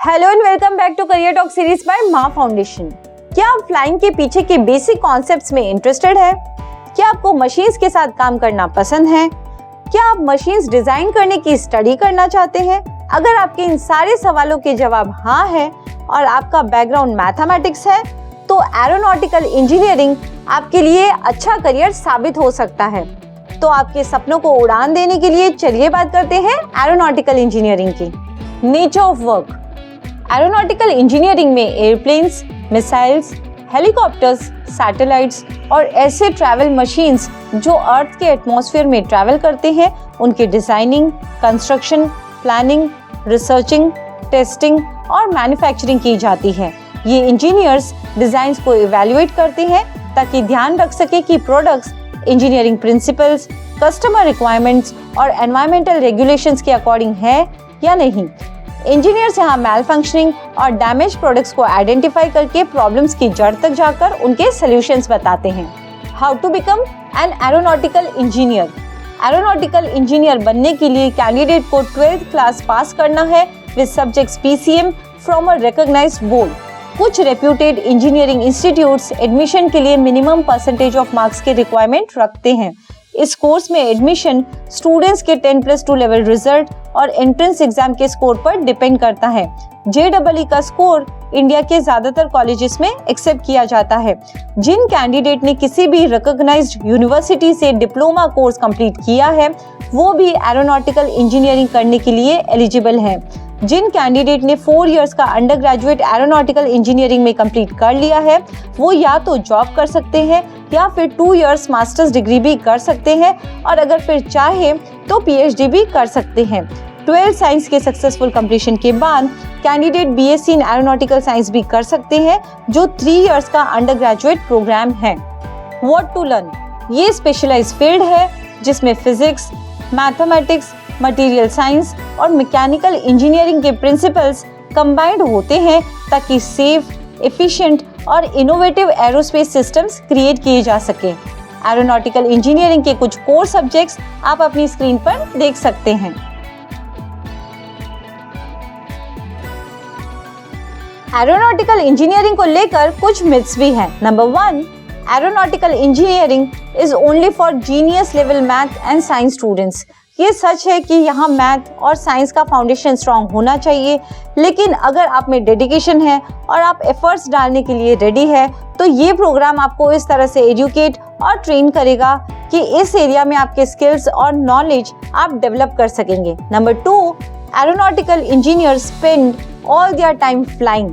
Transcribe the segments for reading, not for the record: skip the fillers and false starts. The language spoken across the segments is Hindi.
Hello and welcome back to career talk series by Maa foundation. क्या आप फ्लाइंग के पीछे के बेसिक कॉन्सेप्ट्स में इंटरेस्टेड है? क्या आपको मशीन्स के साथ काम करना पसंद है? क्या आप मशीन्स डिजाइन करने की स्टडी करना चाहते हैं? अगर आपके इन सारे सवालों के जवाब हाँ है और आपका बैकग्राउंड मैथमेटिक्स है तो एरोनॉटिकल इंजीनियरिंग आपके लिए अच्छा करियर साबित हो सकता है। तो आपके सपनों को उड़ान देने के लिए चलिए बात करते हैं एरोनॉटिकल इंजीनियरिंग की। Nature of work. Aeronautical engineering में एयरप्लेन्स, मिसाइल्स, हेलीकॉप्टर्स, सैटेलाइट्स और ऐसे ट्रैवल मशीन्स जो अर्थ के एटमॉस्फेयर में ट्रैवल करते हैं उनकी designing, construction, planning, researching, testing और मैन्युफैक्चरिंग की जाती है। ये इंजीनियर्स डिजाइन्स को इवैल्यूएट करते हैं ताकि ध्यान रख सके कि products engineering principles, customer requirements और एनवायरमेंटल रेगुलेशंस के अकॉर्डिंग है या नहीं। इंजीनियर्स यहाँ मैल फंक्शनिंग और डैमेज प्रोडक्ट्स को आइडेंटिफाई करके प्रॉब्लम्स की जड़ तक जाकर उनके सॉल्यूशंस बताते हैं। How to become an aeronautical engineer. Aeronautical engineer बनने के लिए कैंडिडेट को 12th क्लास पास करना है with subjects PCM from a recognised board. कुछ रेप्यूटेड इंजीनियरिंग इंस्टीट्यूट्स एडमिशन के लिए मिनिमम परसेंटेज ऑफ मार्क्स के रिक्वायरमेंट रखते हैं। इस कोर्स में एडमिशन स्टूडेंट्स के 10+2 लेवल रिजल्ट और एंट्रेंस एग्जाम के स्कोर पर डिपेंड करता है। JEE का स्कोर इंडिया के ज्यादातर कॉलेजेस में एक्सेप्ट किया जाता है। जिन कैंडिडेट ने किसी भी रिकॉग्नाइज्ड यूनिवर्सिटी से डिप्लोमा कोर्स कंप्लीट किया है वो भी एरोनॉटिकल इंजीनियरिंग करने के लिए एलिजिबल है। जिन कैंडिडेट ने 4 इयर्स का अंडर ग्रेजुएट एरोनॉटिकल इंजीनियरिंग में कंप्लीट कर लिया है वो या तो जॉब कर सकते हैं या फिर 2 इयर्स मास्टर्स डिग्री भी कर सकते हैं और अगर फिर चाहे तो PhD भी कर सकते हैं। 12 साइंस के सक्सेसफुल कंप्लीशन के बाद candidate BSc in aeronautical science भी कर सकते हैं जो 3 इयर्स का अंडर ग्रेजुएट प्रोग्राम है। What to learn. ये स्पेशलाइज्ड फील्ड है जिसमें फिजिक्स, मैथमेटिक्स, मटेरियल साइंस और मैकेनिकल इंजीनियरिंग के प्रिंसिपल्स कंबाइंड होते हैं ताकि सेफ, एफिशिएंट और इनोवेटिव एरोस्पेस सिस्टम्स क्रिएट किए जा सके। एरोनॉटिकल इंजीनियरिंग के कुछ कोर सब्जेक्ट्स आप अपनी स्क्रीन पर देख सकते हैं। एरोनॉटिकल इंजीनियरिंग को लेकर कुछ मिथ्स भी हैं। Number 1, aeronautical engineering is only for genius level math and science students. ये सच है कि यहाँ मैथ और साइंस का फाउंडेशन स्ट्रांग होना चाहिए, लेकिन अगर आप में डेडिकेशन है और आप एफर्ट्स डालने के लिए रेडी है तो ये प्रोग्राम आपको इस तरह से एजुकेट और ट्रेन करेगा कि इस एरिया में आपके स्किल्स और नॉलेज आप डेवलप कर सकेंगे। Number 2, aeronautical engineers spend all their time flying.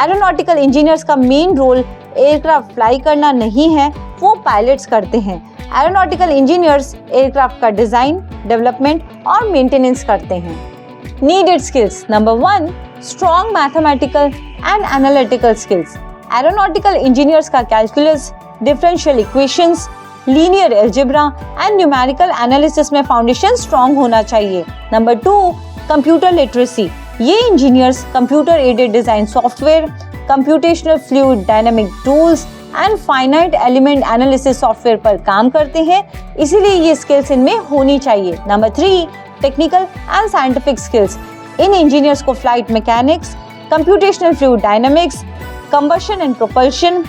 Aeronautical engineers का मेन रोल एयरक्राफ्ट फ्लाई करना नहीं है, वो पायलट्स करते हैं। एरोनॉटिकल इंजीनियर्स एयरक्राफ्ट का डिजाइन, डेवलपमेंट और मेंटेनेंस करते हैं। Needed skills. Number 1, strong mathematical and analytical skills. Aeronautical engineers का calculus, differential equations, linear algebra and numerical analysis में फाउंडेशन स्ट्रॉन्ग होना चाहिए। Number 2, computer literacy. ये engineers computer aided design software, computational fluid dynamic tools and finite element analysis software पर काम करते हैं, इसीलिए ये स्किल्स इनमें होनी चाहिए। Number 3, technical and scientific skills. इन इंजीनियर्स को flight mechanics, computational fluid dynamics, combustion and propulsion,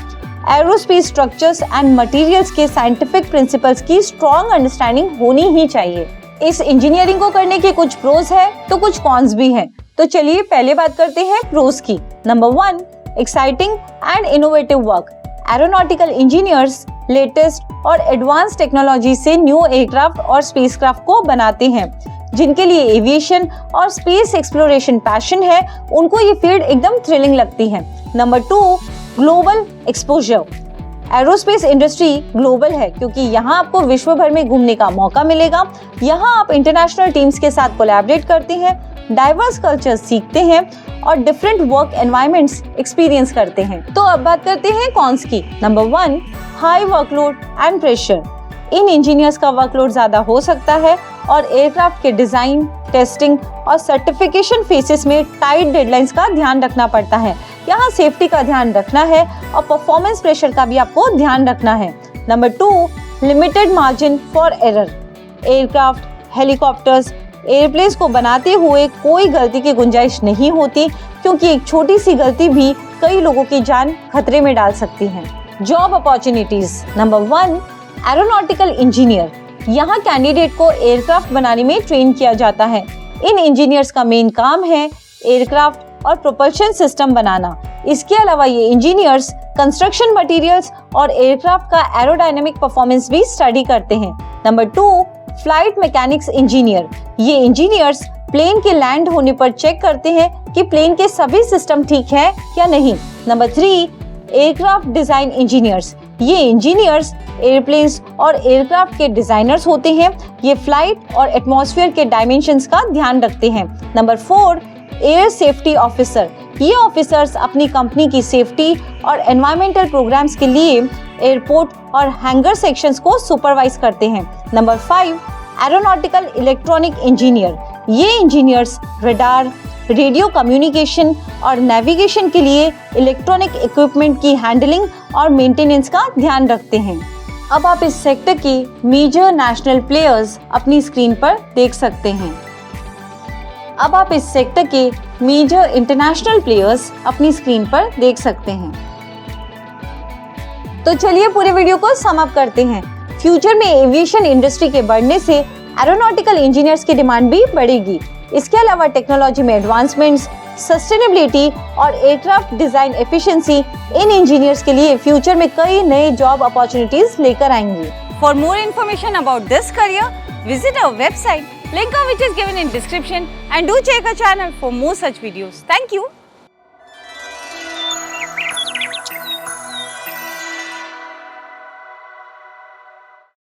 aerospace structures and materials के साइंटिफिक प्रिंसिपल्स की स्ट्रॉन्ग अंडरस्टैंडिंग होनी ही चाहिए। इस इंजीनियरिंग को करने के कुछ प्रोज है तो कुछ कॉन्स भी हैं। तो चलिए पहले बात करते हैं प्रोज की। Number 1, exciting and innovative work. Aeronautical engineers latest और एडवांस टेक्नोलॉजी से न्यू एयरक्राफ्ट और स्पेसक्राफ्ट को बनाते हैं। जिनके लिए एविएशन और स्पेस एक्सप्लोरेशन पैशन है उनको ये फील्ड एकदम थ्रिलिंग लगती है। Number 2, global exposure. Aerospace industry global है क्योंकि यहाँ आपको विश्व भर में घूमने का मौका मिलेगा। यहाँ आप इंटरनेशनल टीम्स के साथ कोलैबोरेट करते हैं, डाइवर्स कल्चर सीखते हैं और डिफरेंट वर्क एनवायरनमेंट्स एक्सपीरियंस करते हैं। तो अब बात करते हैं कॉन्स की। Number 1, high workload and pressure. In engineers का वर्कलोड ज्यादा हो सकता है और एयरक्राफ्ट के डिजाइन, टेस्टिंग और सर्टिफिकेशन फेसेस में टाइट डेडलाइंस का ध्यान रखना पड़ता है। यहाँ सेफ्टी का ध्यान रखना है और परफॉर्मेंस प्रेशर का भी आपको ध्यान रखना है। Number 2, limited margin for error. Aircraft, helicopters, airplanes को बनाते हुए कोई गलती की गुंजाइश नहीं होती, क्योंकि एक छोटी सी गलती भी कई लोगों की जान खतरे में डाल सकती है। Job opportunities. Number 1, aeronautical engineer. यहाँ कैंडिडेट को एयरक्राफ्ट बनाने में ट्रेन किया जाता है। इन इंजीनियर्स का मेन काम है एयरक्राफ्ट और प्रोपल्शन सिस्टम बनाना। इसके अलावा ये इंजीनियर्स कंस्ट्रक्शन मटेरियल्स और एयरक्राफ्ट का एरोडायनेमिक परफॉर्मेंस भी स्टडी करते हैं। Number 2, flight mechanics engineer. ये इंजीनियर्स प्लेन के लैंड होने पर चेक करते हैं कि प्लेन के सभी सिस्टम ठीक है या नहीं। Number 3, aircraft design engineers. ये इंजीनियर्स एयरप्लेन्स और एयरक्राफ्ट के डिजाइनर्स होते हैं। ये फ्लाइट और एटमॉस्फेयर के डायमेंशंस का ध्यान रखते हैं। Number 4, air safety officer. ये ऑफिसर्स अपनी कंपनी की सेफ्टी और एनवायरमेंटल प्रोग्राम्स के लिए एयरपोर्ट और हैंगर सेक्शंस को सुपरवाइज करते हैं। Number 5, aeronautical electronic engineer. ये इंजीनियर्स रडार, रेडियो कम्युनिकेशन और नेविगेशन के लिए इलेक्ट्रॉनिक इक्विपमेंट की हैंडलिंग और मेंटेनेंस का ध्यान रखते हैं। अब आप इस सेक्टर के मेजर नेशनल प्लेयर्स अपनी स्क्रीन पर देख सकते हैं। अब आप इस सेक्टर के मेजर इंटरनेशनल प्लेयर्स अपनी स्क्रीन पर देख सकते हैं। तो चलिए पूरे वीडियो को सम अप करते हैं। फ्यूचर में एविएशन इंडस्ट्री के बढ़ने से एरोनॉटिकल इंजीनियर्स की डिमांड भी बढ़ेगी। इसके अलावा टेक्नोलॉजी में एडवांसमेंट्स, सस्टेनेबिलिटी और एयरक्राफ्ट डिजाइन एफिशिएंसी इन इंजीनियर्स के लिए फ्यूचर में कई नए जॉब अपॉर्चुनिटीज लेकर आएंगी। For more information about this career, visit our website, link of which is given in description, and do check our channel for more such videos. Thank you.